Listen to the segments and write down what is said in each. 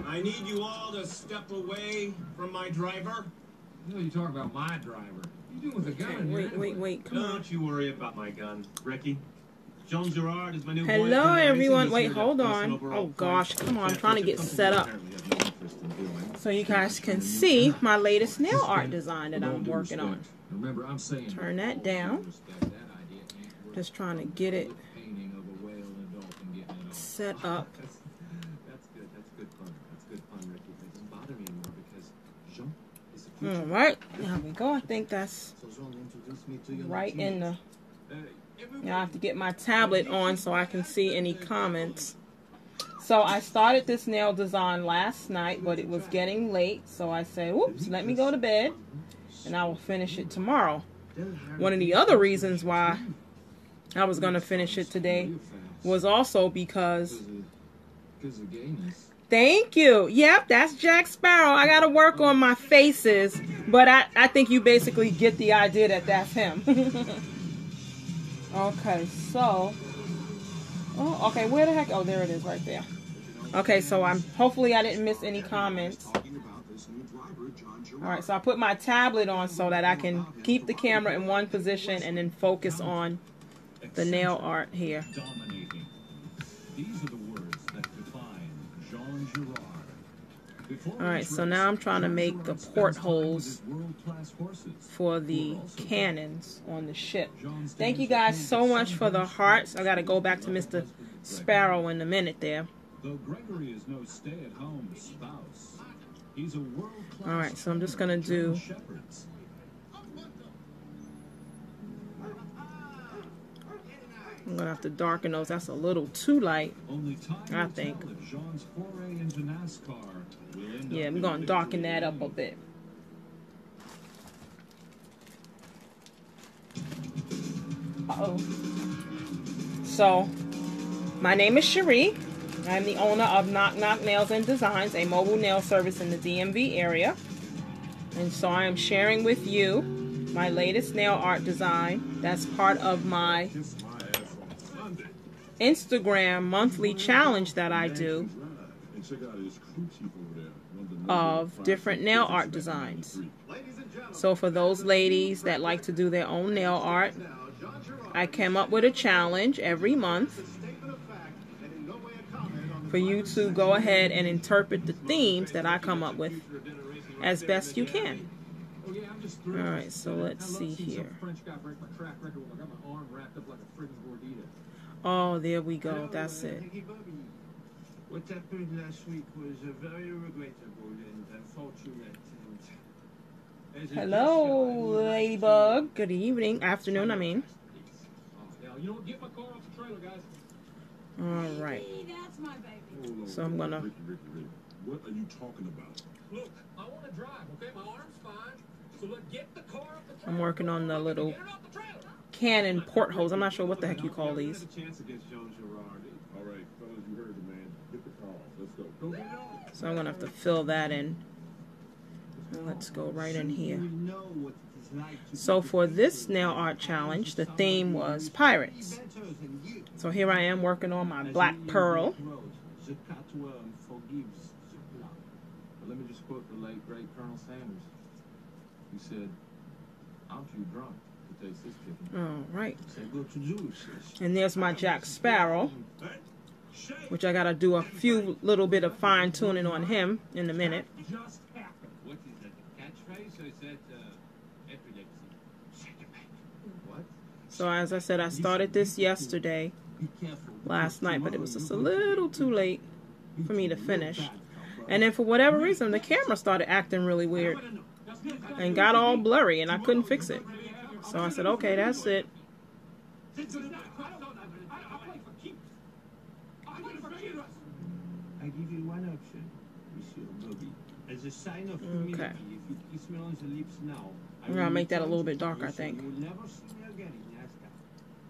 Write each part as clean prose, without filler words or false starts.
I need you all to step away from my driver. You know you talk about my driver. You doing with a gun in here? Wait, come on. Don't you worry about my gun, Ricky. Jean Girard is my new Hello, boyfriend. everyone. Wait, hold on. Oh, gosh. Come on. I'm trying to get set up so you guys can see my latest nail art design that I'm working on. Remember, I'm saying Turn that down. Just trying to get it set up. That's good fun. That's good fun, Ricky. It doesn't bother me anymore because Jean is the future. All right. There we go. I think that's right in the... Now I have to get my tablet on so I can see any comments. So I started this nail design last night, but it was getting late. So I said, whoops, let me go to bed and I will finish it tomorrow. One of the other reasons why I was going to finish it today was also because... Thank you. Yep, that's Jack Sparrow. I got to work on my faces, but I think you basically get the idea that that's him. Okay, so... Oh, okay, where the heck... Oh, there it is right there. Okay, so hopefully I didn't miss any comments. Alright, so I put my tablet on so that I can keep the camera in one position and then focus on the nail art here. These are the words that define Jean Girard. Alright, so now I'm trying to make the portholes for the cannons on the ship. Thank you guys so much for the hearts. I got to go back to Mr. Sparrow in a minute there. Though Gregory is no stay-at-home spouse, he's a world-class. Alright, so I'm just going to do... I'm going to have to darken those. That's a little too light, I think. Yeah, I'm going to darken that up a bit. Uh-oh. So, my name is Cherie. I'm the owner of Knock Knock Nails and Designs, a mobile nail service in the DMV area. And so I am sharing with you my latest nail art design. That's part of my Instagram monthly challenge that I do of different nail art designs. So for those ladies that like to do their own nail art, I came up with a challenge every month for you to go ahead and interpret the themes that I come up with as best you can. Alright, so let's see here. Oh, there we go. That's it. What happened last week was very regrettable and unfortunate. Hello, Ladybug. Good evening. Afternoon, I mean. All right. So I'm going to... What are you talking about? Look, I want to drive, okay? My arm's fine. So look, get the car off the trailer. I'm working on the little cannon portholes. I'm not sure what the heck you call these. All right, fellas, you heard the man. Get the car. Let's go. So I'm going to have to fill that in. Let's go right in here. So for this nail art challenge, the theme was pirates. So here I am working on my black pearl. Let me just quote the late, great Colonel Sanders. He said, "Aren't you drunk to taste this chicken?" All right. Say, "Go to Zeus." And there's my Jack Sparrow, which I got to do a few little bit of fine tuning on him in a minute. What is that, a catchphrase, or is that epilepsy? What? So as I said, I started this yesterday, last night, but it was just a little too late for me to finish. And then for whatever reason, the camera started acting really weird and got all blurry, and I couldn't fix it. So I said, okay, that's it. I give you one option, Monsieur Bobby. As a sign of humility, Okay. if you kiss me on the lips now, I'm going to make that a little bit darker, I think. you will never see me again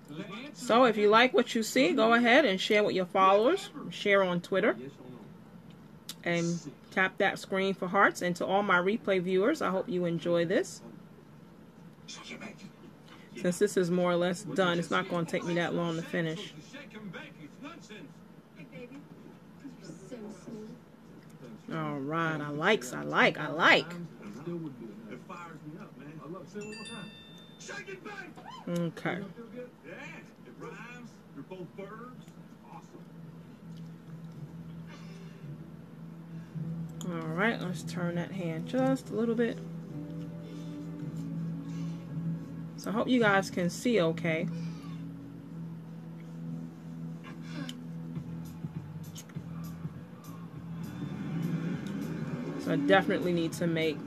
in NASCAR. So if you like what you see, go ahead and share with your followers, share on Twitter, Yes or no? and tap that screen for hearts. And to all my replay viewers, I hope you enjoy this. Since this is more or less done, it's not going to take me that long to finish. All right, I like. It still would be enough. It fires me up, man. I love. Say it one more time. Shake it back. Okay. You feel good? Yeah, it rhymes. They're both birds. Awesome. All right, let's turn that hand just a little bit. So I hope you guys can see okay. So I definitely need to make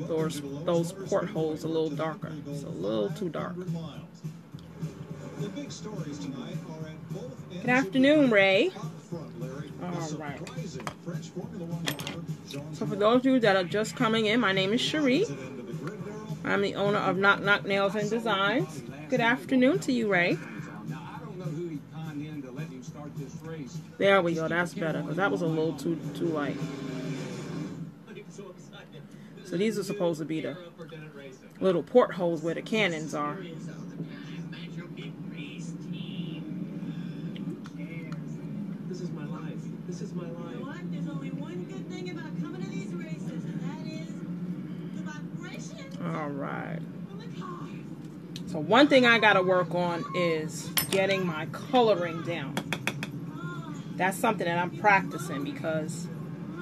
those portholes a little darker. It's a little too dark. Good afternoon, Ray. All right. So for those of you that are just coming in, my name is Cherie. I'm the owner of Knock Knock Nails and Designs. Good afternoon to you, Ray. There we go. That's better because that was a little too light. So these are supposed to be the little portholes where the cannons are. This is my life. This is my life. You know what? There's only one good thing about coming to these races, and that is the vibration All right. from the car. So one thing I got to work on is getting my coloring down. That's something that I'm practicing because,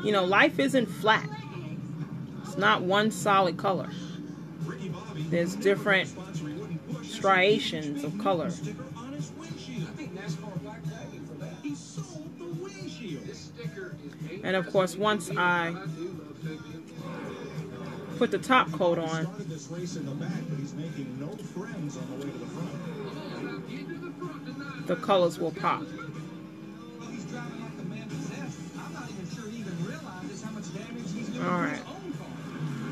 you know, life isn't flat. It's not one solid color. There's different striations of color. And of course, once I put the top coat on, the colors will pop. All right.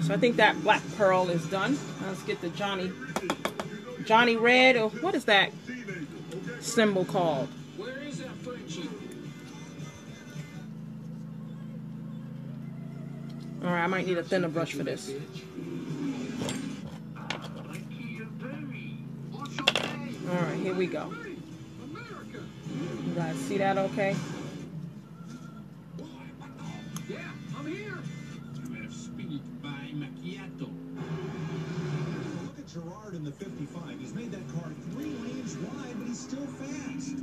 So I think that black pearl is done. Let's get the Johnny Red, or what is that symbol called? Where is that Frenchie? All right, I might need a thinner brush for this. All right, here we go. You guys see that okay? Yeah, I'm here. You have speed by macchiato. Look at Gerard in the 55. He's made that car 3 lanes wide, but he's still fast.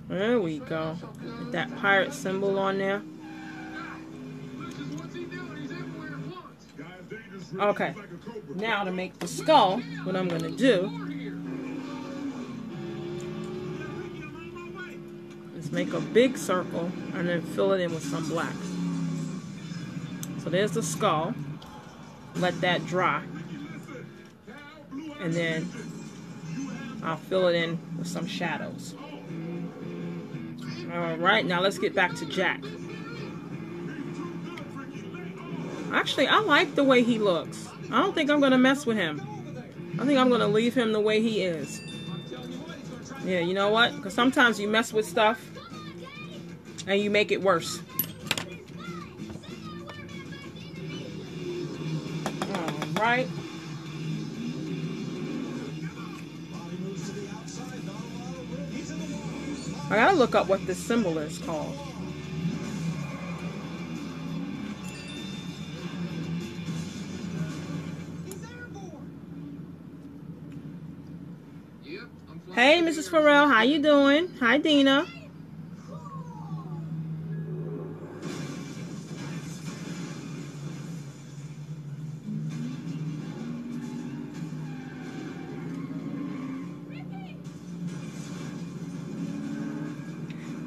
There we go. Get that pirate symbol on there. Okay. Now to make the skull, what I'm going to do is make a big circle and then fill it in with some black. So there's the skull. Let that dry. And then I'll fill it in with some shadows. Alright, now let's get back to Jack. Actually, I like the way he looks. I don't think I'm going to mess with him. I think I'm going to leave him the way he is. Yeah, you know what? Because sometimes you mess with stuff and you make it worse. Alright. I gotta look up what this symbol is called. Hey, Mrs. Farrell, how you doing? Hi, Dina.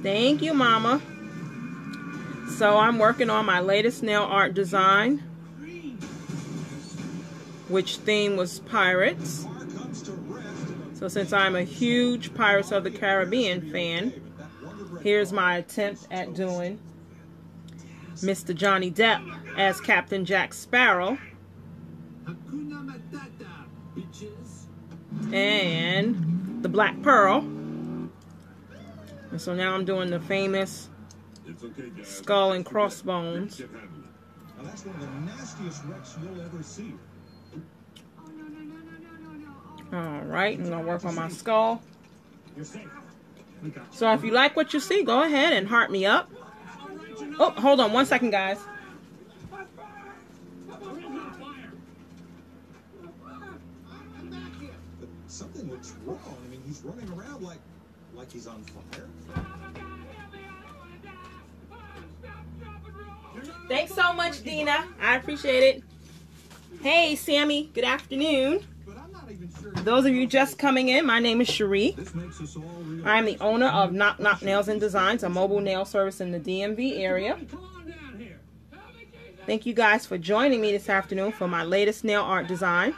Thank you, Mama. So I'm working on my latest nail art design, which theme was pirates. So since I'm a huge Pirates of the Caribbean fan, here's my attempt at doing Mr. Johnny Depp as Captain Jack Sparrow. And the Black Pearl. And so now I'm doing the famous skull and crossbones. Now that's one of the nastiest wrecks you'll ever see. Alright, I'm going to work on my skull. You're safe. So if you like what you see, go ahead and heart me up. Oh, hold on 1 second, guys. Something looks wrong. I mean, he's running around like he's on fire. Thanks so much, Dina. I appreciate it. Hey, Sammy. Good afternoon. For those of you just coming in, my name is Cherie. I'm the owner of Knock Knock Nails and Designs, a mobile nail service in the DMV area. Thank you guys for joining me this afternoon for my latest nail art design.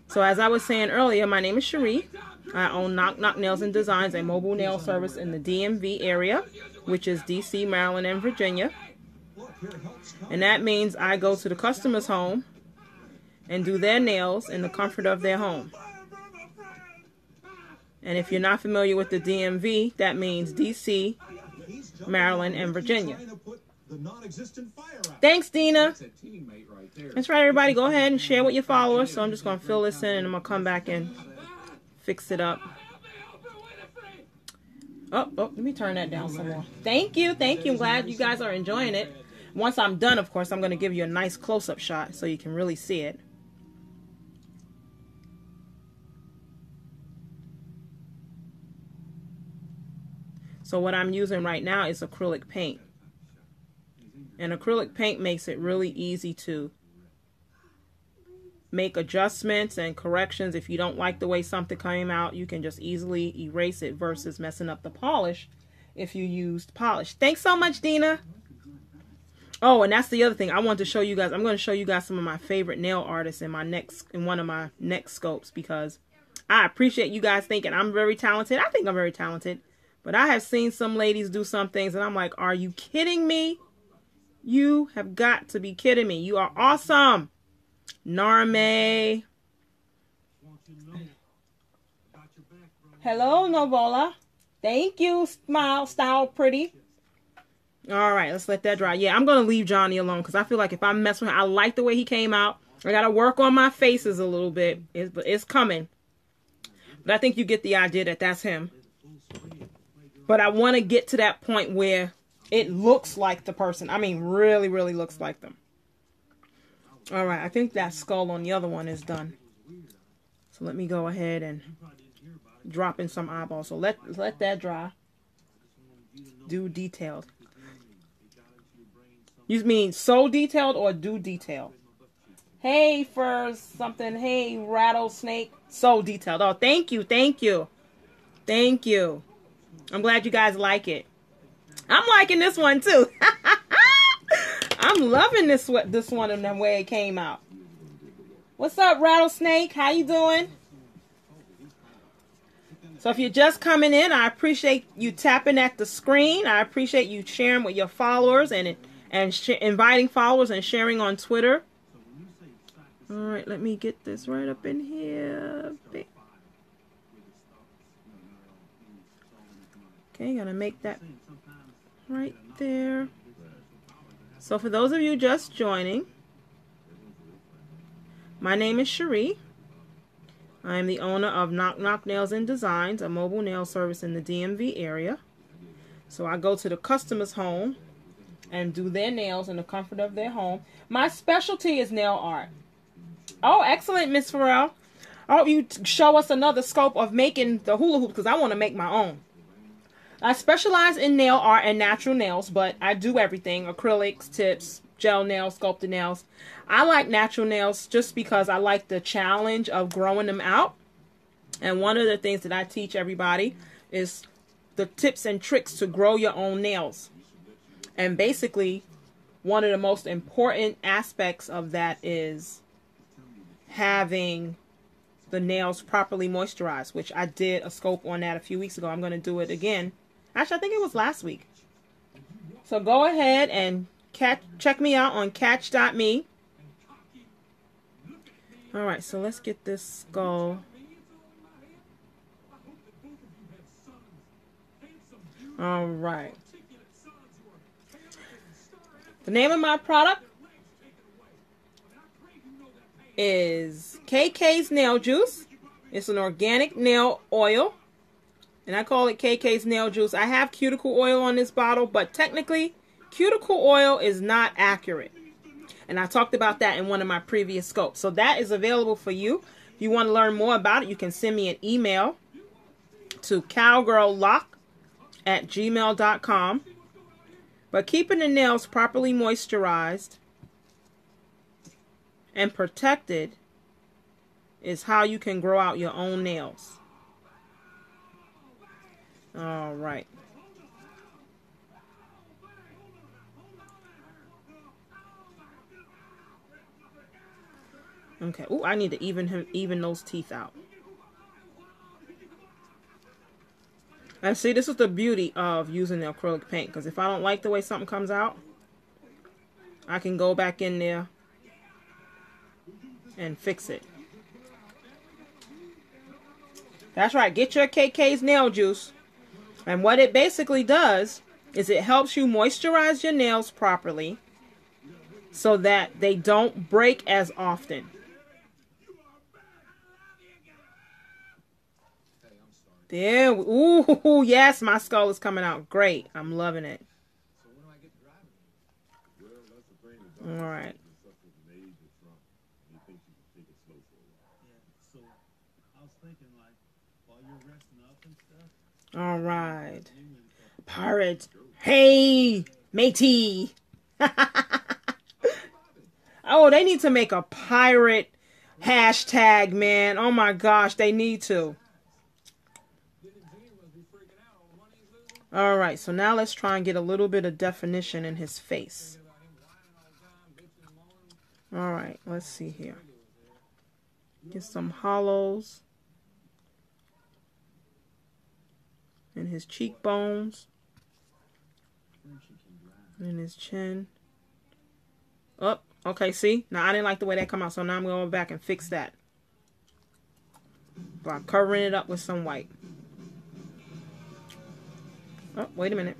So as I was saying earlier, my name is Cherie. I own Knock Knock Nails and Designs, a mobile nail service in the DMV area, which is DC, Maryland, and Virginia. And that means I go to the customer's home and do their nails in the comfort of their home. And if you're not familiar with the DMV, that means DC, Maryland, and Virginia. Thanks, Dina. That's right, everybody. Go ahead and share with your followers. So I'm just going to fill this in and I'm going to come back and fix it up. Oh, let me turn that down some more. Thank you. Thank you. I'm glad you guys are enjoying it. Once I'm done, of course, I'm going to give you a nice close-up shot so you can really see it. So what I'm using right now is acrylic paint. And acrylic paint makes it really easy to make adjustments and corrections. If you don't like the way something came out, you can just easily erase it versus messing up the polish if you used polish. Thanks so much, Dina. Oh, and that's the other thing I wanted to show you guys. I'm going to show you guys some of my favorite nail artists in one of my next scopes, because I appreciate you guys thinking I'm very talented. I think I'm very talented, but I have seen some ladies do some things and I'm like, are you kidding me? You have got to be kidding me. You are awesome. Narme. Hello, Novola. Thank you, Smile Style Pretty. All right, let's let that dry. Yeah, I'm going to leave Johnny alone because I feel like if I mess with him, I like the way he came out. I got to work on my faces a little bit. It's coming. But I think you get the idea that that's him. But I want to get to that point where it looks like the person. I mean, really, really looks like them. All right, I think that skull on the other one is done. So let me go ahead and drop in some eyeballs. So let that dry. Do detailed. You mean so detailed or do detailed? Hey, for something. Hey, rattlesnake. So detailed. Oh, thank you. Thank you. Thank you. I'm glad you guys like it. I'm liking this one too. I'm loving this one and the way it came out. What's up, Rattlesnake? How you doing? So if you're just coming in, I appreciate you tapping at the screen. I appreciate you sharing with your followers and inviting followers and sharing on Twitter. All right, let me get this right up in here. Okay, gonna make that right there. So for those of you just joining, my name is Cherie. I am the owner of Knock Knock Nails and Designs, a mobile nail service in the DMV area. So I go to the customer's home and do their nails in the comfort of their home. My specialty is nail art. Oh, excellent, Miss Farrell. I hope you show us another scope of making the hula hoop, because I want to make my own. I specialize in nail art and natural nails, but I do everything. Acrylics, tips, gel nails, sculpted nails. I like natural nails just because I like the challenge of growing them out. And one of the things that I teach everybody is the tips and tricks to grow your own nails. And basically, one of the most important aspects of that is having the nails properly moisturized, which I did a scope on that a few weeks ago. I'm going to do it again. Actually, I think it was last week. So go ahead and check me out on catch.me. All right, so let's get this skull. All right. The name of my product is KK's Nail Juice. It's an organic nail oil. And I call it KK's Nail Juice. I have cuticle oil on this bottle, but technically, cuticle oil is not accurate. And I talked about that in one of my previous scopes. So that is available for you. If you want to learn more about it, you can send me an email to cowgirllock@gmail.com. But keeping the nails properly moisturized and protected is how you can grow out your own nails. All right. Okay. Ooh, I need to even those teeth out. And see, this is the beauty of using the acrylic paint, because if I don't like the way something comes out, I can go back in there and fix it. That's right. Get your KK's Nail Juice. And what it basically does is it helps you moisturize your nails properly so that they don't break as often. There. Ooh, yes, my skull is coming out great. I'm loving it. All right. All right. Pirates. Hey, matey. Oh, they need to make a pirate hashtag, man. Oh my gosh, they need to. All right, so now let's try and get a little bit of definition in his face. All right, let's see here. Get some hollows in his cheekbones, in his chin. Oh, okay, see? Now, I didn't like the way that come out, so now I'm going to go back and fix that by covering it up with some white. Oh, wait a minute.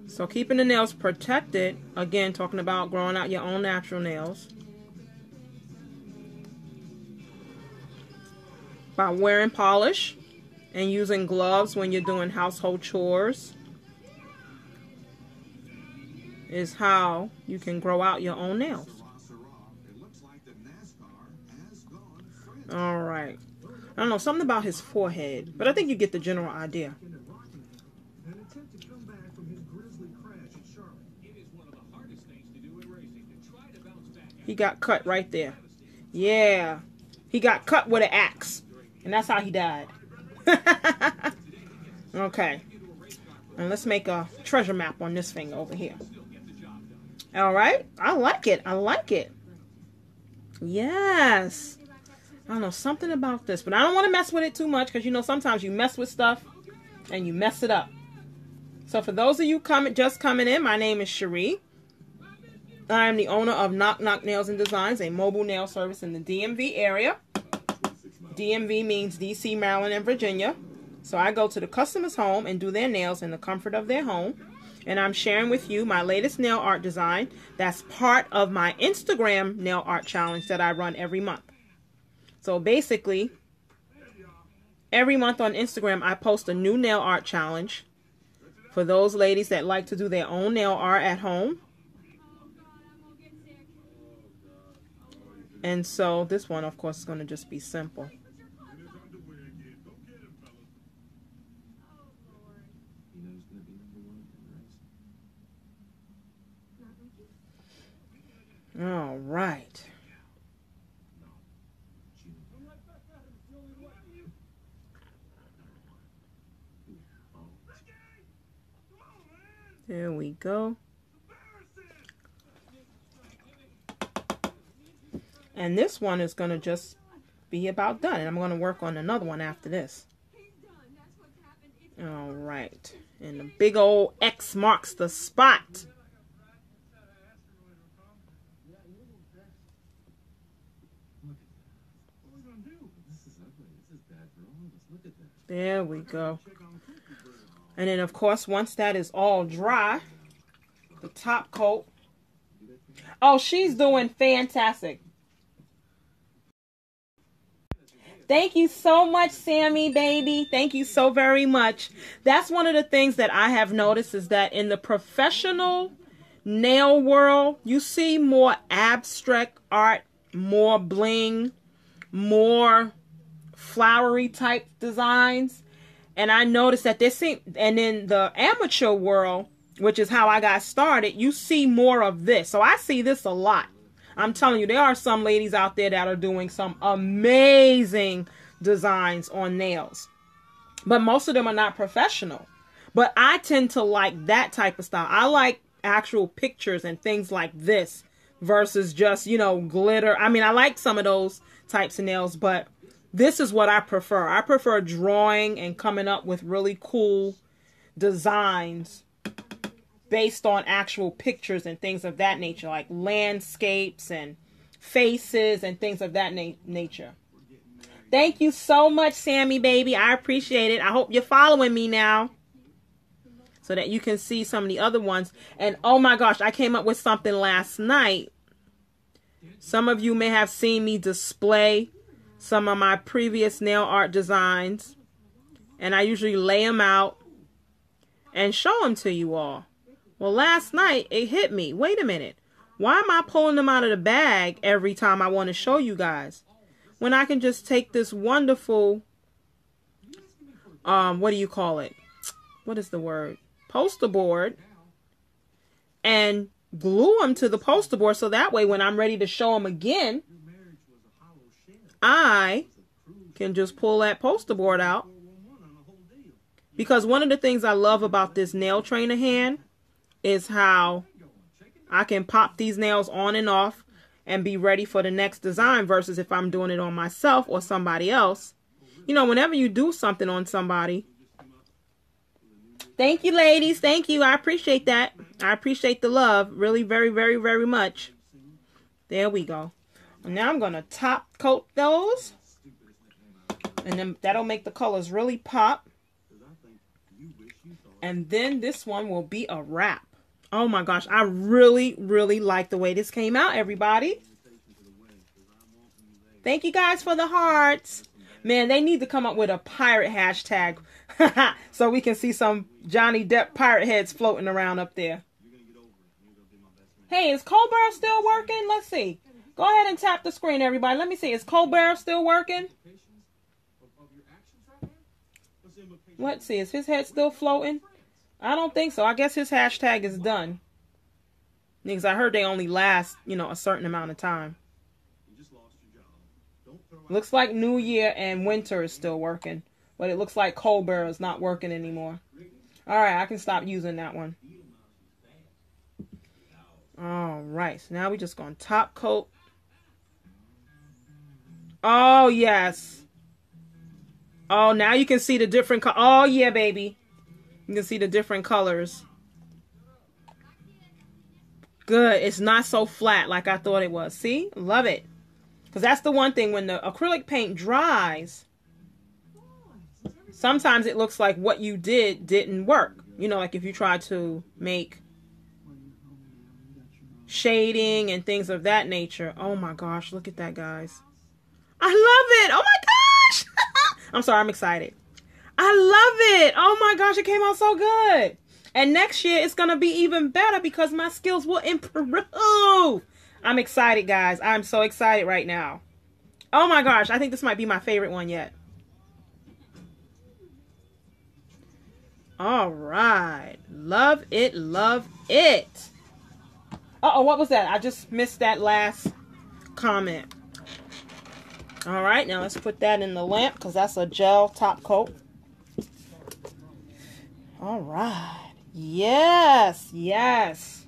So keeping the nails protected, again, talking about growing out your own natural nails. By wearing polish and using gloves when you're doing household chores is how you can grow out your own nails. All right. I don't know, something about his forehead, but I think you get the general idea. He got cut right there. Yeah. He got cut with an axe. And that's how he died. Okay. And let's make a treasure map on this thing over here. All right. I like it. I like it. Yes. I don't know, something about this, but I don't want to mess with it too much because, you know, sometimes you mess with stuff and you mess it up. So for those of you just coming in, my name is Cherie. I am the owner of Knock Knock Nails and Designs, a mobile nail service in the DMV area. DMV means DC, Maryland, and Virginia. So I go to the customer's home and do their nails in the comfort of their home. And I'm sharing with you my latest nail art design. That's part of my Instagram nail art challenge that I run every month. So basically, every month on Instagram, I post a new nail art challenge for those ladies that like to do their own nail art at home. And so this one, of course, is going to just be simple. All right. There we go. And this one is going to just be about done. And I'm going to work on another one after this. All right. And the big old X marks the spot. There we go. And then, of course, once that is all dry, the top coat. Oh, she's doing fantastic. Thank you so much, Sammy, baby. Thank you so very much. That's one of the things that I have noticed is that in the professional nail world, you see more abstract art, more bling, more flowery type designs. And I noticed that and in the amateur world, which is how I got started, you see more of this. So I see this a lot. I'm telling you, there are some ladies out there that are doing some amazing designs on nails. But most of them are not professional. But I tend to like that type of style. I like actual pictures and things like this versus just, you know, glitter. I mean, I like some of those types of nails, but this is what I prefer. I prefer drawing and coming up with really cool designs based on actual pictures and things of that nature, like landscapes and faces and things of that nature. Thank you so much, Sammy, baby. I appreciate it. I hope you're following me now so that you can see some of the other ones. And oh my gosh, I came up with something last night. Some of you may have seen me display some of my previous nail art designs, and I usually lay them out and show them to you all. Well, last night it hit me. Wait a minute. Why am I pulling them out of the bag every time I want to show you guys, when I can just take this wonderful, what do you call it? What is the word? Poster board, and glue them to the poster board so that way when I'm ready to show them again, I can just pull that poster board out. Because one of the things I love about this nail trainer hand is how I can pop these nails on and off and be ready for the next design versus if I'm doing it on myself or somebody else. You know, whenever you do something on somebody. Thank you, ladies. Thank you. I appreciate that. I appreciate the love. Really, very, very, very much. There we go. And now I'm going to top coat those. And then that'll make the colors really pop. And then this one will be a wrap. Oh my gosh, I really, really like the way this came out, everybody. Thank you guys for the hearts. Man, they need to come up with a pirate hashtag so we can see some Johnny Depp pirate heads floating around up there. Hey, is Colbert still working? Let's see. Go ahead and tap the screen, everybody. Let me see. Is Colbert still working? Let's see. Is his head still floating? I don't think so. I guess his hashtag is done. Because I heard they only last, you know, a certain amount of time. Looks like New Year and Winter is still working. But it looks like Colbert is not working anymore. Alright, I can stop using that one. Alright, so now we're just going to top coat. Oh, yes. Oh, now you can see the different colors. Oh, yeah, baby. You can see the different colors. Good. It's not so flat like I thought it was. See? Love it. Because that's the one thing. When the acrylic paint dries, sometimes it looks like what you didn't work. You know, like if you try to make shading and things of that nature. Oh my gosh. Look at that, guys. I love it. Oh my gosh. I'm sorry. I'm excited. I love it. Oh my gosh, it came out so good. And next year, it's going to be even better because my skills will improve. I'm excited, guys. I'm so excited right now. Oh my gosh, I think this might be my favorite one yet. All right. Love it, love it. Uh-oh, what was that? I just missed that last comment. All right, now let's put that in the lamp because that's a gel top coat. All right. Yes, yes.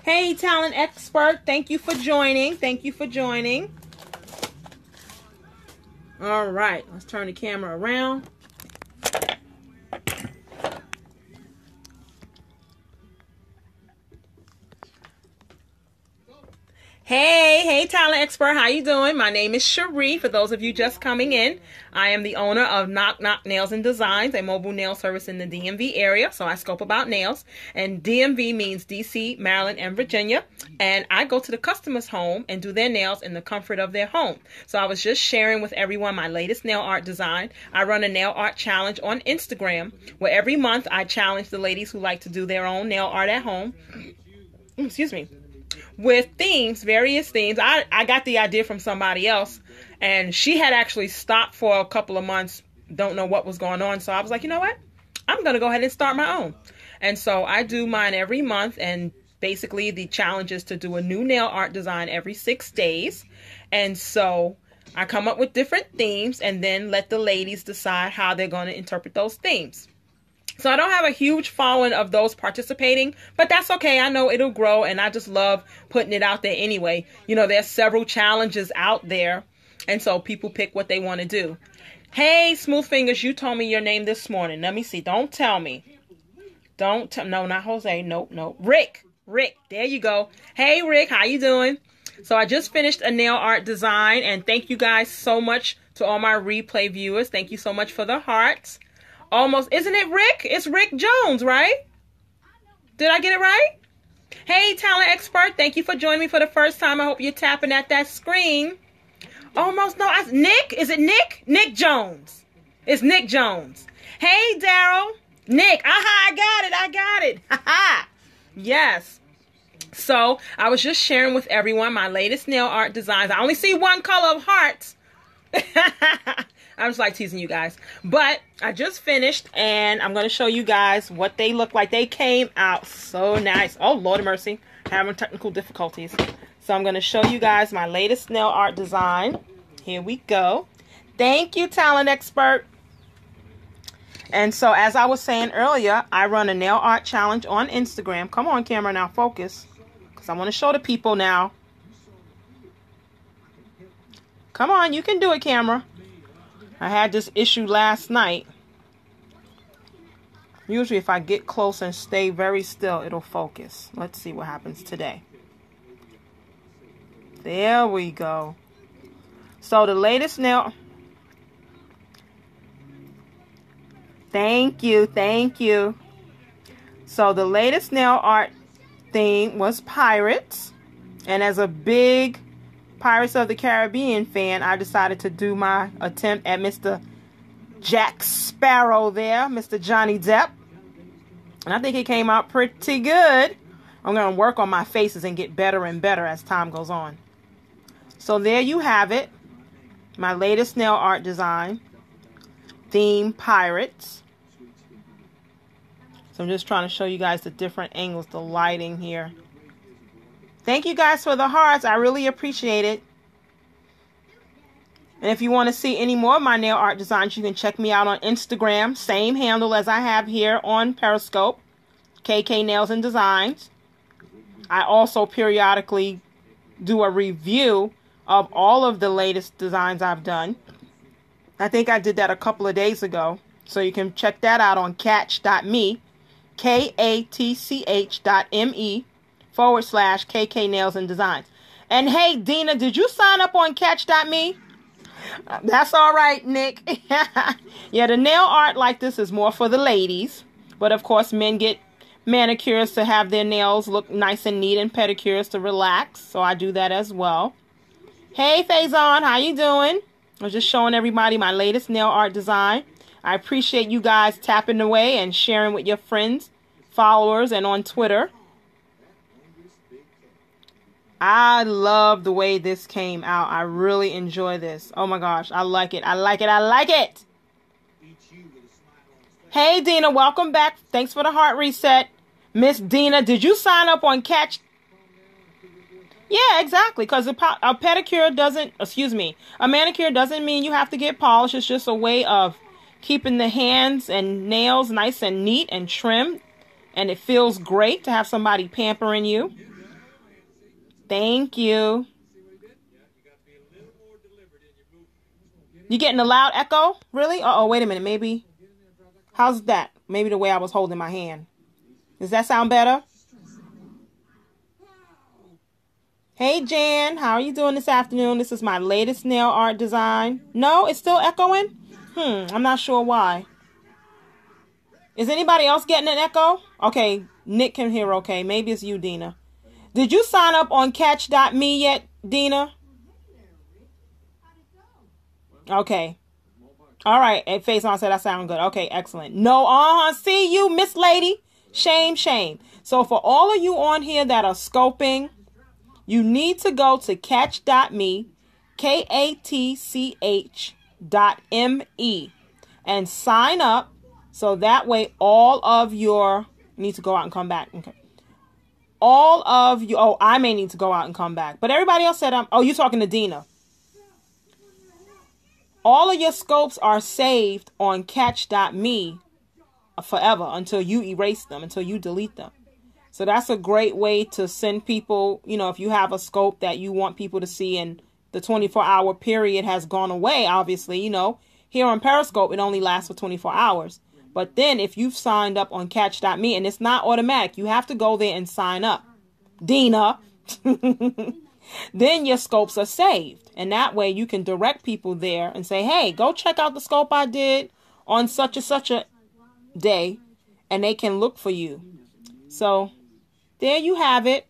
Hey, talent expert. Thank you for joining. Thank you for joining. All right. Let's turn the camera around. Hey, Hey, talent expert, how you doing? My name is Cherie. For those of you just coming in, I am the owner of Knock Knock Nails and Designs, a mobile nail service in the DMV area. So I scope about nails, and DMV means DC, Maryland, and Virginia. And I go to the customer's home and do their nails in the comfort of their home. So I was just sharing with everyone my latest nail art design. I run a nail art challenge on Instagram, where every month I challenge the ladies who like to do their own nail art at home. Excuse me. With themes, various themes. I got the idea from somebody else, and she had actually stopped for a couple of months, don't know what was going on. So I was like, you know what? I'm going to go ahead and start my own. And so I do mine every month, and basically the challenge is to do a new nail art design every 6 days. And so I come up with different themes and then let the ladies decide how they're going to interpret those themes. So I don't have a huge following of those participating, but that's okay. I know it'll grow, and I just love putting it out there anyway. You know, there's several challenges out there, and so people pick what they want to do. Hey, Smooth Fingers, you told me your name this morning. Let me see. Don't tell me. No, not Jose. Nope. Rick, there you go. Hey, Rick, how you doing? So I just finished a nail art design, and thank you guys so much to all my replay viewers. Thank you so much for the hearts. Almost, isn't it Rick? It's Rick Jones, right? Did I get it right? Hey, talent expert, thank you for joining me for the first time. I hope you're tapping at that screen. Almost, no, Nick? Is it Nick? Nick Jones. It's Nick Jones. Hey, Daryl. Nick, aha, I got it. Haha. Yes. So, I was just sharing with everyone my latest nail art designs. I only see one color of hearts. I'm just like teasing you guys, but I just finished, and I'm going to show you guys what they look like. They came out so nice. Oh, Lord of mercy, having technical difficulties. So I'm going to show you guys my latest nail art design. Here we go. Thank you, talent expert. And so, as I was saying earlier, I run a nail art challenge on Instagram. Come on, camera, now focus, because I want to show the people now. Come on, you can do it, camera. I had this issue last night. Usually if I get close and stay very still, it'll focus. Let's see what happens today. There we go. So the latest nail... Thank you. So the latest nail art theme was pirates. And as a big Pirates of the Caribbean fan, I decided to do my attempt at Mr. Jack Sparrow there, Mr. Johnny Depp. And I think it came out pretty good. I'm going to work on my faces and get better and better as time goes on. So there you have it. My latest nail art design. Theme pirates. So I'm just trying to show you guys the different angles, the lighting here. Thank you guys for the hearts. I really appreciate it. And if you want to see any more of my nail art designs, you can check me out on Instagram. Same handle as I have here on Periscope. KK Nails and Designs. I also periodically do a review of all of the latest designs I've done. I think I did that a couple of days ago. So you can check that out on catch.me. KATCH.me/KK Nails and Designs. And hey, Dina, did you sign up on catch.me? That's all right, Nick. Yeah, the nail art like this is more for the ladies. But of course, men get manicures to have their nails look nice and neat, and pedicures to relax. So I do that as well. Hey, Faison, how you doing? I was just showing everybody my latest nail art design. I appreciate you guys tapping away and sharing with your friends, followers, and on Twitter. I love the way this came out. I really enjoy this. Oh my gosh, I like it. I like it. Hey, Dina, welcome back. Thanks for the heart reset. Miss Dina, did you sign up on Catch? Yeah, exactly. Because a pedicure doesn't, a manicure doesn't mean you have to get polished. It's just a way of keeping the hands and nails nice and neat and trimmed. And it feels great to have somebody pampering you. Thank you. You getting a loud echo? Really? Uh-oh, wait a minute. Maybe. How's that? Maybe the way I was holding my hand. Does that sound better? Hey, Jan. How are you doing this afternoon? This is my latest nail art design. No, it's still echoing? I'm not sure why. Is anybody else getting an echo? Okay, Nick can hear okay. Maybe it's you, Dina. Did you sign up on Catch.me yet, Dina? Okay. All right. And Faison said I sound good. Okay, excellent. No, see you, Miss Lady. Shame, shame. So for all of you on here that are scoping, you need to go to Catch.me, KATCH.me, and sign up. So that way all of your, need to go out and come back. Okay. All of you, oh, I may need to go out and come back. But everybody else said, oh, you're talking to Dina. All of your scopes are saved on Catch.me forever until you erase them, until you delete them. So that's a great way to send people, you know, if you have a scope that you want people to see and the 24-hour period has gone away, obviously, you know, here on Periscope, it only lasts for 24 hours. But then if you've signed up on Catch.me, and it's not automatic, you have to go there and sign up, Dina, then your scopes are saved. And that way you can direct people there and say, hey, go check out the scope I did on such and such a day, and they can look for you. So there you have it.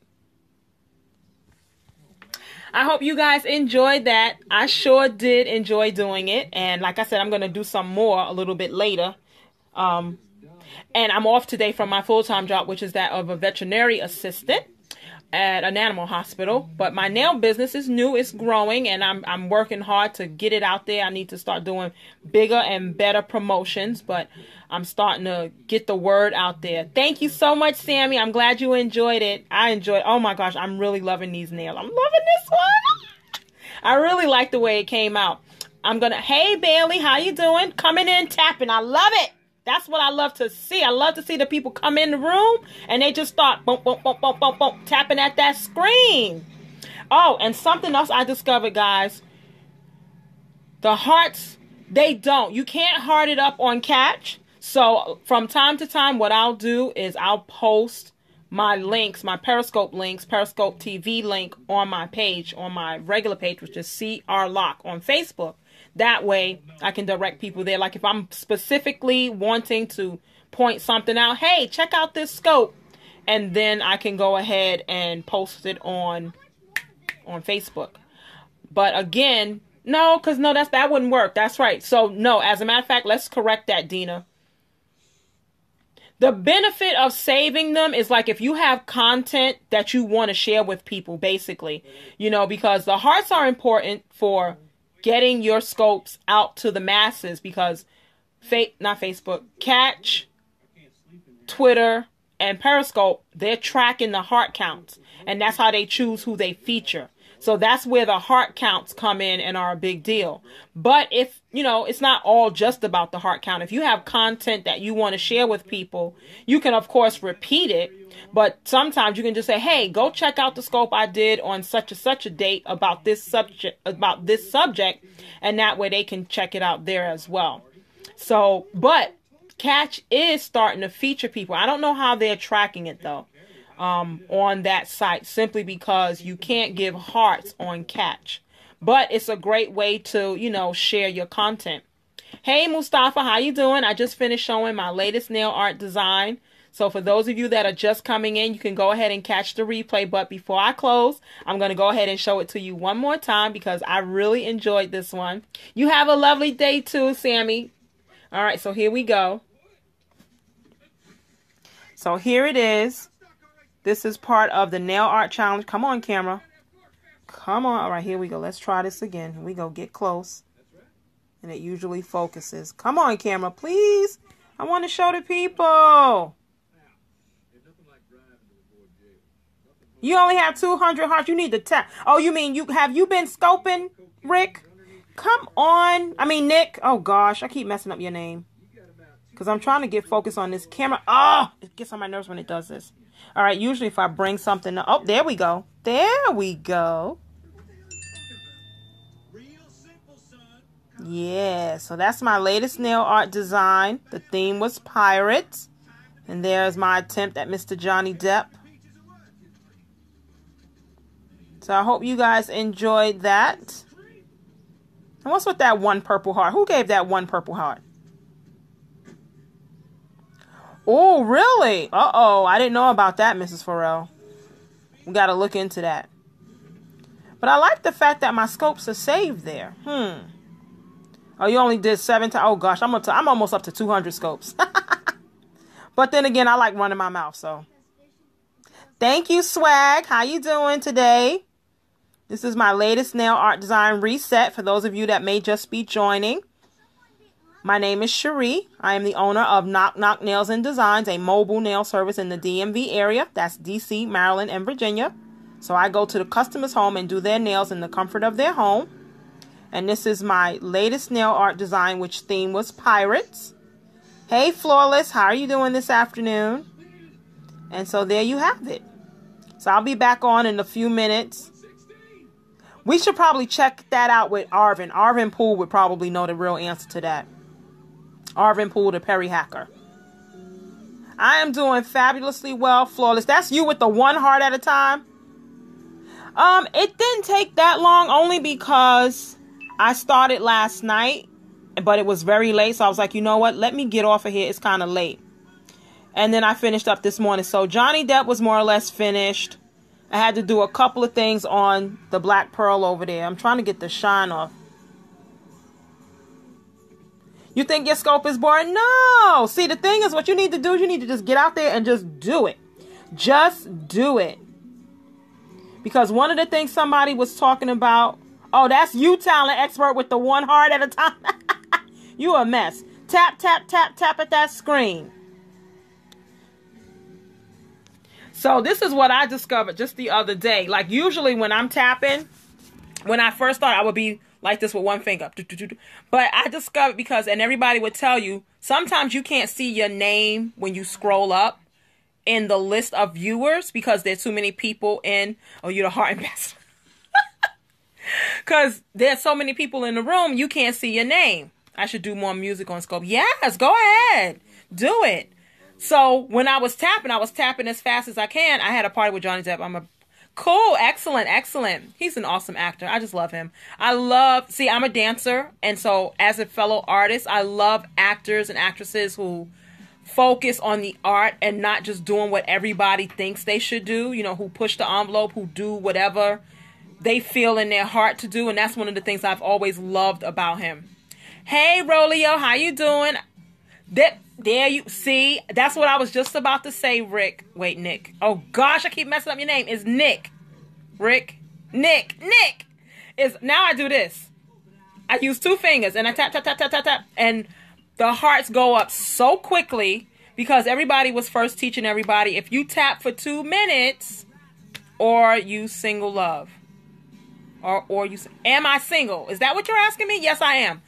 I hope you guys enjoyed that. I sure did enjoy doing it. And like I said, I'm going to do some more a little bit later. And I'm off today from my full-time job, which is that of a veterinary assistant at an animal hospital. But my nail business is new, it's growing, and I'm working hard to get it out there. I need to start doing bigger and better promotions, but I'm starting to get the word out there. Thank you so much, Sammy. I'm glad you enjoyed it. I enjoyed, oh my gosh, I'm really loving these nails. I'm loving this one. I really like the way it came out. Hey Bailey, how you doing? Coming in, tapping. I love it. That's what I love to see. I love to see the people come in the room and they just start boom, boom, boom, boom, boom, boom, tapping at that screen. Oh, and something else I discovered, guys. The hearts, they don't. You can't heart it up on Catch. So from time to time, what I'll do is I'll post my links, my Periscope links, Periscope TV link on my page, on my regular page, which is CR Lock on Facebook. That way I can direct people there. Like if I'm specifically wanting to point something out, hey, check out this scope. And then I can go ahead and post it on Facebook. But again, no, because no, that wouldn't work. That's right. So no, as a matter of fact, let's correct that, Dina. The benefit of saving them is like if you have content that you want to share with people, basically, you know, because the hearts are important for getting your scopes out to the masses, because not Facebook, Catch, Twitter, and Periscope, they're tracking the heart counts, and that's how they choose who they feature. So that's where the heart counts come in and are a big deal. But if, you know, it's not all just about the heart count. If you have content that you want to share with people, you can, of course, repeat it. But sometimes you can just say, hey, go check out the scope I did on such and such a date about this subject. And that way they can check it out there as well. So, but Catch is starting to feature people. I don't know how they're tracking it, though. On that site, simply because you can't give hearts on Catch. But it's a great way to, you know, share your content. Hey, Mustafa, how you doing? I just finished showing my latest nail art design. So for those of you that are just coming in, you can go ahead and catch the replay. But before I close, I'm going to go ahead and show it to you one more time because I really enjoyed this one. You have a lovely day too, Sammy. All right, so here we go. So here it is. This is part of the nail art challenge. Come on, camera. Come on. All right, here we go. Let's try this again. Here we go. Get close. And it usually focuses. Come on, camera, please. I want to show the people. You only have 200 hearts. You need to tap. Oh, you mean have you been scoping, Rick? Come on. I mean, Nick. Oh, gosh. I keep messing up your name. Because I'm trying to get focus on this camera. Oh, it gets on my nerves when it does this. All right, usually if I bring something up, oh, there we go. There we go. Yeah, so that's my latest nail art design. The theme was pirates. And there's my attempt at Mr. Johnny Depp. So I hope you guys enjoyed that. And what's with that one purple heart? Who gave that one purple heart? Oh, really? Uh-oh. I didn't know about that, Mrs. Farrell. We got to look into that. But I like the fact that my scopes are saved there. Oh, you only did 7 times. Oh, gosh. I'm almost up to 200 scopes. But then again, I like running my mouth, so. Thank you, Swag. How you doing today? This is my latest nail art design reset for those of you that may just be joining. My name is Cherie. I am the owner of Knock Knock Nails and Designs, a mobile nail service in the DMV area. That's DC, Maryland, and Virginia. So I go to the customer's home and do their nails in the comfort of their home. And this is my latest nail art design, which theme was pirates. Hey, Flawless, how are you doing this afternoon? And so there you have it. So I'll be back on in a few minutes. We should probably check that out with Arvin. Arvin Poole would probably know the real answer to that. Arvin Poole, the Perry hacker. I am doing fabulously well, Flawless. That's you with the one heart at a time. It didn't take that long, only because I started last night, but it was very late. So I was like, you know what? Let me get off of here. It's kind of late. And then I finished up this morning. So Johnny Depp was more or less finished. I had to do a couple of things on the black pearl over there. I'm trying to get the shine off. You think your scope is boring? No. See, the thing is, what you need to do is you need to just get out there and just do it. Just do it. Because one of the things somebody was talking about, oh, that's you, talent expert, with the one heart at a time. You a mess. Tap, tap, tap, tap at that screen. So this is what I discovered just the other day. Like usually when I'm tapping, when I first started, I would be like this with one finger. But I discovered because, and everybody would tell you, sometimes you can't see your name when you scroll up in the list of viewers because there's too many people in. Oh, you're the heart ambassador. Because there's so many people in the room, you can't see your name. I should do more music on Scope. Yes, go ahead. Do it. So when I was tapping as fast as I can. I had a party with Johnny Depp. Cool. Excellent. Excellent. He's an awesome actor. I just love him. I'm a dancer. And so as a fellow artist, I love actors and actresses who focus on the art and not just doing what everybody thinks they should do. You know, who push the envelope, who do whatever they feel in their heart to do. And that's one of the things I've always loved about him. Hey, Rolio, how you doing? There you see, that's what I was just about to say, Rick. Wait, Nick. Oh gosh, I keep messing up your name. It's Nick. Rick. Nick. Now I do this. I use 2 fingers and I tap, tap, tap, tap, tap, tap. And the hearts go up so quickly because everybody was first teaching everybody, if you tap for 2 minutes or you single love. Or you, am I single? Is that what you're asking me? Yes, I am.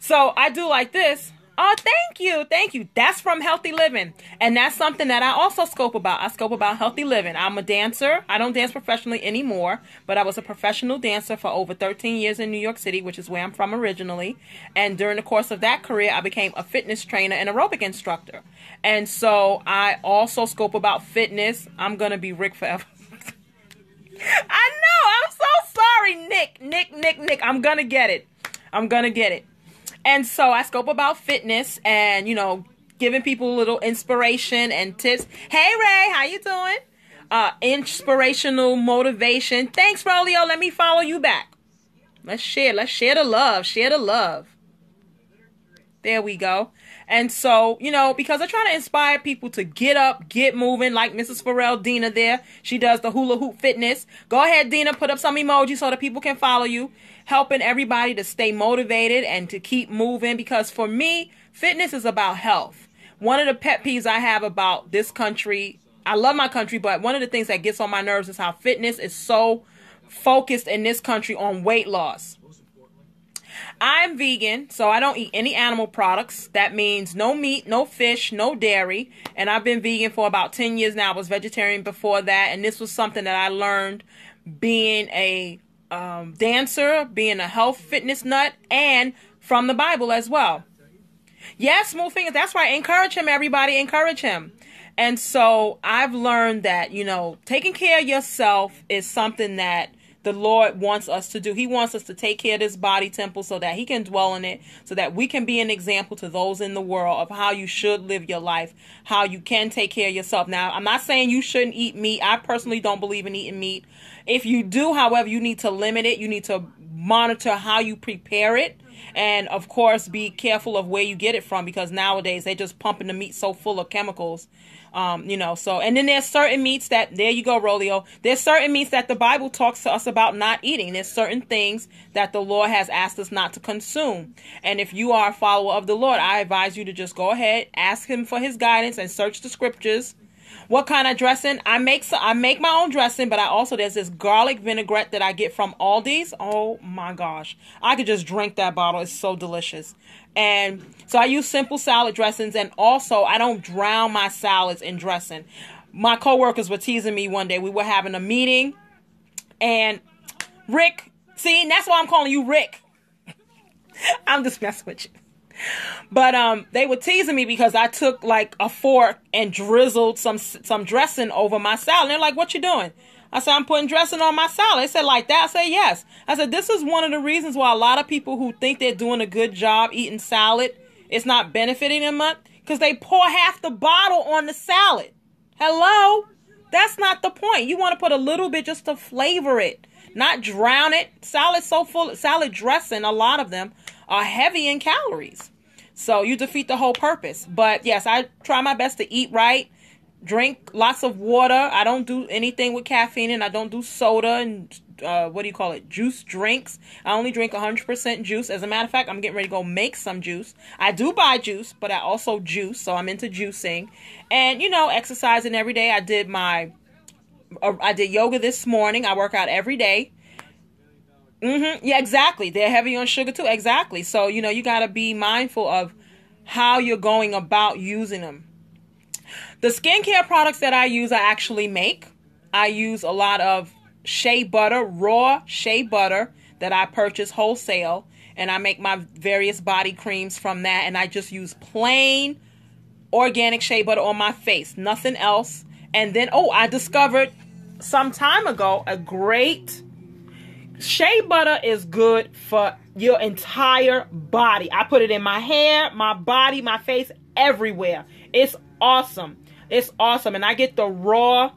So I do like this. Oh, thank you. Thank you. That's from Healthy Living. And that's something that I also scope about. I scope about healthy living. I'm a dancer. I don't dance professionally anymore, but I was a professional dancer for over 13 years in New York City, which is where I'm from originally. And during the course of that career, I became a fitness trainer and aerobic instructor. And so I also scope about fitness. I'm going to be Rick forever. I know. I'm so sorry, Nick. I'm going to get it. And so I scope about fitness and, you know, giving people a little inspiration and tips. Hey, Ray, how you doing? Inspirational motivation. Thanks, Rolio. Let me follow you back. Let's share the love. There we go. And so, you know, because I try to inspire people to get up, get moving, like Mrs. Farrell, Dina there. She does the hula hoop fitness. Go ahead, Dina, put up some emojis so that people can follow you. Helping everybody to stay motivated and to keep moving. Because for me, fitness is about health. One of the pet peeves I have about this country, I love my country, but one of the things that gets on my nerves is how fitness is so focused in this country on weight loss. I'm vegan, so I don't eat any animal products. That means no meat, no fish, no dairy. And I've been vegan for about 10 years now. I was vegetarian before that. And this was something that I learned being a dancer, being a health fitness nut, and from the Bible as well. Yes, Smooth Fingers, that's right. Encourage him, everybody. Encourage him. And so I've learned that, you know, taking care of yourself is something that the Lord wants us to do. He wants us to take care of this body temple so that he can dwell in it, so that we can be an example to those in the world of how you should live your life, how you can take care of yourself. Now, I'm not saying you shouldn't eat meat. I personally don't believe in eating meat. If you do, however, you need to limit it. You need to monitor how you prepare it. And, of course, be careful of where you get it from, because nowadays they're just pumping the meat so full of chemicals. So, and then there's certain meats that, there you go, Rolio. There's certain meats that the Bible talks to us about not eating. There's certain things that the Lord has asked us not to consume. And if you are a follower of the Lord, I advise you to just go ahead, ask him for his guidance and search the scriptures. What kind of dressing? I make my own dressing, but there's this garlic vinaigrette that I get from Aldi's. Oh my gosh. I could just drink that bottle. It's so delicious. And so I use simple salad dressings, and also I don't drown my salads in dressing. My coworkers were teasing me one day. We were having a meeting, and Rick, see, that's why I'm calling you Rick. I'm just messing with you. But they were teasing me because I took like a fork and drizzled some dressing over my salad. And they're like, "What you doing?" I said, "I'm putting dressing on my salad." They said, "Like that?" I said, "Yes." I said, "This is one of the reasons why a lot of people who think they're doing a good job eating salad, it's not benefiting them much, because they pour half the bottle on the salad. Hello? That's not the point. You want to put a little bit just to flavor it, not drown it. Salad's so full. Salad dressing, a lot of them are heavy in calories. So you defeat the whole purpose. But yes, I try my best to eat right, drink lots of water. I don't do anything with caffeine, and I don't do soda and juice drinks. I only drink 100% juice. As a matter of fact, I'm getting ready to go make some juice. I do buy juice, but I also juice, so I'm into juicing. And, exercising every day. I did yoga this morning. I work out every day. Yeah, exactly. They're heavy on sugar too. Exactly. So, you got to be mindful of how you're going about using them. The skincare products that I use, I actually make. I use a lot of shea butter, raw shea butter that I purchase wholesale. And I make my various body creams from that. And I just use plain organic shea butter on my face. Nothing else. And then, I discovered some time ago a great... Shea butter is good for your entire body. I put it in my hair, my body, my face, everywhere. It's awesome. It's awesome. And I get the raw,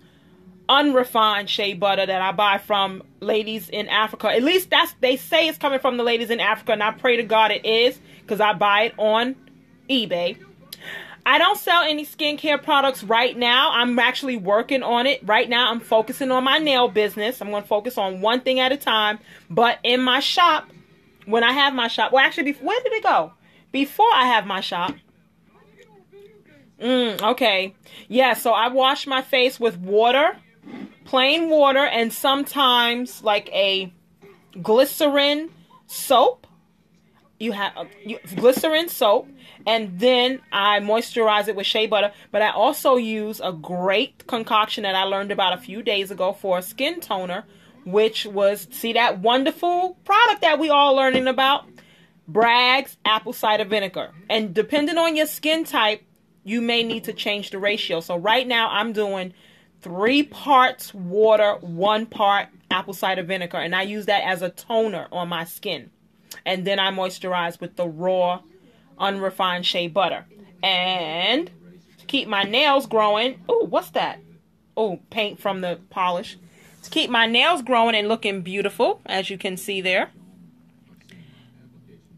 unrefined shea butter that I buy from ladies in Africa. At least they say it's coming from the ladies in Africa, and I pray to God it is, because I buy it on eBay. I don't sell any skincare products right now. I'm actually working on it. Right now, I'm focusing on my nail business. I'm going to focus on one thing at a time. But in my shop, when I have my shop, where did it go? Before I have my shop. Okay. Yeah, so I wash my face with water, plain water, and sometimes like a glycerin soap. You have glycerin soap. And then I moisturize it with shea butter. But I also use a great concoction that I learned about a few days ago for a skin toner, which was, see that wonderful product that we all learning about? Bragg's apple cider vinegar. And depending on your skin type, you may need to change the ratio. So right now I'm doing 3 parts water, 1 part apple cider vinegar. And I use that as a toner on my skin. And then I moisturize with the raw unrefined shea butter. And to keep my nails growing, what's that? Paint from the polish. To keep my nails growing and looking beautiful, as you can see there.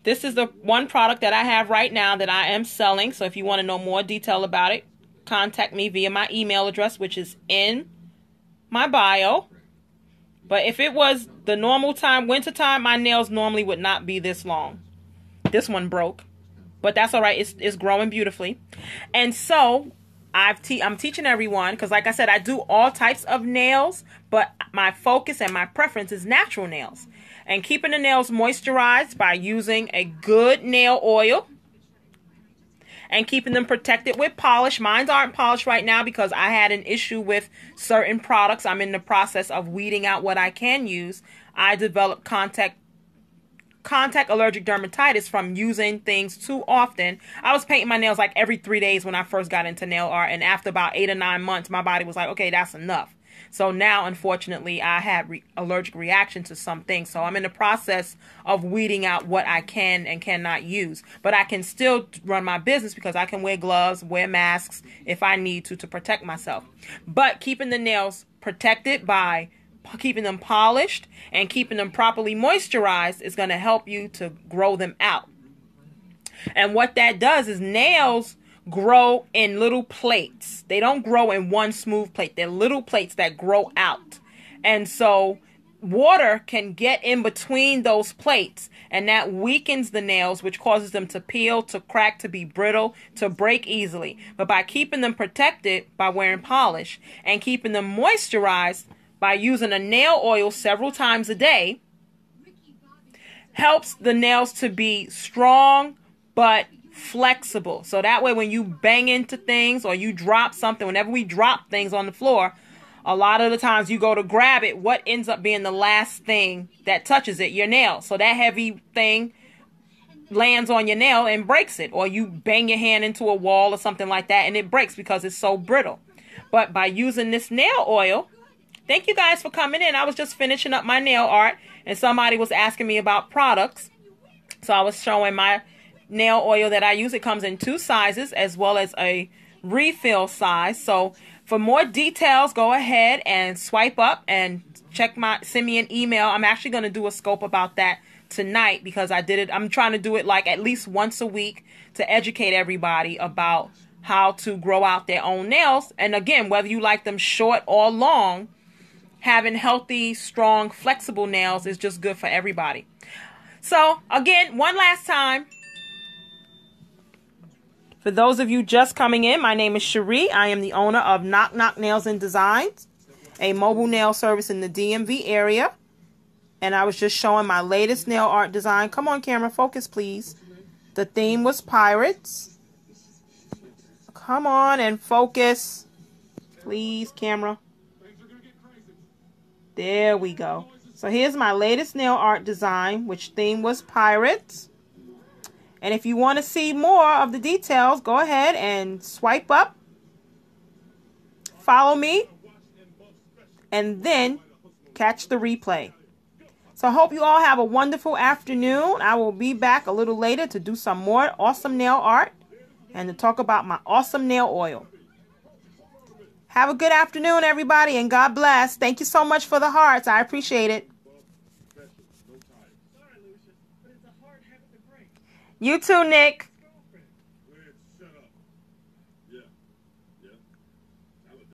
This is the one product that I have right now that I am selling. So if you want to know more detail about it, contact me via my email address, which is in my bio. But if it was the normal time, winter time, my nails normally would not be this long. This one broke. But that's all right. It's growing beautifully. And so I'm teaching everyone, because like I said, I do all types of nails, but my focus and my preference is natural nails. And keeping the nails moisturized by using a good nail oil. And keeping them protected with polish. Mine aren't polished right now because I had an issue with certain products. I'm in the process of weeding out what I can use. I developed contact allergic dermatitis from using things too often. I was painting my nails like every 3 days when I first got into nail art, and after about 8 or 9 months, my body was like, okay, that's enough. So now, unfortunately, I had allergic reaction to some things. So I'm in the process of weeding out what I can and cannot use. But I can still run my business because I can wear gloves, wear masks if I need to protect myself. But keeping the nails protected by keeping them polished and keeping them properly moisturized is going to help you to grow them out. And what that does is nails grow in little plates. They don't grow in one smooth plate. They're little plates that grow out. And so water can get in between those plates, and that weakens the nails, which causes them to peel, to crack, to be brittle, to break easily. But by keeping them protected by wearing polish and keeping them moisturized by using a nail oil several times a day, helps the nails to be strong but flexible. So that way when you bang into things or you drop something, whenever we drop things on the floor, a lot of the times you go to grab it, what ends up being the last thing that touches it? Your nail. So that heavy thing lands on your nail and breaks it. Or you bang your hand into a wall or something like that and it breaks because it's so brittle. But by using this nail oil, thank you guys for coming in. I was just finishing up my nail art and somebody was asking me about products. So I was showing my nail oil that I use. It comes in 2 sizes as well as a refill size. So for more details, go ahead and swipe up and send me an email. I'm actually going to do a scope about that tonight because I'm trying to do it like at least once a week to educate everybody about how to grow out their own nails. And again, whether you like them short or long, having healthy, strong, flexible nails is just good for everybody. So again, one last time, for those of you just coming in, my name is Cherie. I am the owner of Knock Knock Nails and Designs, a mobile nail service in the DMV area. And I was just showing my latest nail art design. Come on, camera, focus, please. The theme was pirates. Come on and focus. Please, camera. There we go. So here's my latest nail art design, which theme was pirates. And if you want to see more of the details, go ahead and swipe up, follow me, and then catch the replay. So I hope you all have a wonderful afternoon. I will be back a little later to do some more awesome nail art and to talk about my awesome nail oil. Have a good afternoon, everybody, and God bless. Thank you so much for the hearts. I appreciate it. You too, Nick.